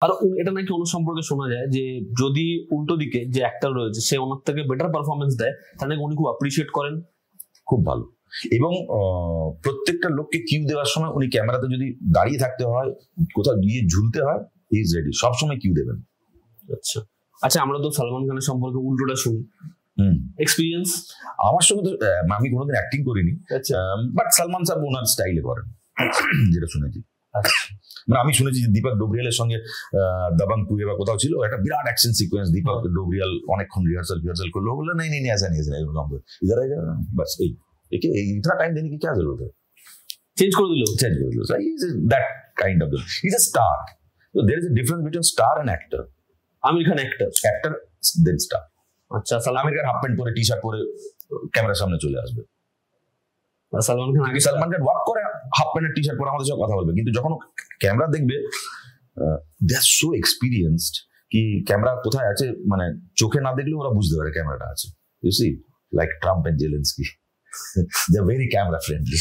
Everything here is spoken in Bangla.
আর এটা নাকি ওনার সম্পর্কে শোনা যায় যে যদি উল্টো দিকে যে অ্যাক্টর রয়েছে সে ওনার থেকে বেটার পারফরমেন্স দেয় তাহলে উনি খুব অ্যাপ্রিসিয়েট করেন। খুব ভালো। এবং প্রত্যেকটা লোককে কিউ দেওয়ার সময় উনি ক্যামেরাতে যদি দাঁড়িয়ে থাকতে হয়, কোথাও গিয়ে ঝুলতে হয়, হি ইজ রেডি, সবসময় কিউ দেবেন। আচ্ছা আচ্ছা, আমরা তো সালমান খানের সম্পর্কে উল্টোটা শুনি, এক্সপিরিয়েন্স আমার সঙ্গে তো আমি কোনোদিন অ্যাক্টিং করিনি, বাট সালমান সাহেব ওনার স্টাইলে করেন যেটা শুনেছি। মানে আমি শুনেছি যে দীপক ডোবরিয়ালের সঙ্গে দাবাং টু বা কোথাও ছিল একটা বিরাট অ্যাকশন সিকোয়েন্স, দীপক ডোবরিয়াল অনেকক্ষণ রিহার্সাল করলো, বললো नहीं नहीं ऐसा नहीं इधर आ जाओ बस इतना टाइम देने की क्या जरूरत है, चेंज कर दिलो so he is that kind of he's a star, so there is a difference between star and actor. Aamir Khan actor then star। আচ্ছা, আমির খান হাফ প্যান্ট পরে টি শার্ট পরে ক্যামেরার সামনে চলে আসবে, সালমান খান ওয়াক করে হাফ প্যান্টের টি শার্ট পরে আমাদের সঙ্গে কথা বলবে, কিন্তু যখন ক্যামেরা দেখবে দে আর সো এক্সপিরিয়েন্সড কি ক্যামেরা কোথায় আছে মানে চোখে না দেখলে ওরা বুঝতে পারে ক্যামেরাটা আছে। You see like Trump and Zelensky, they are very camera friendly.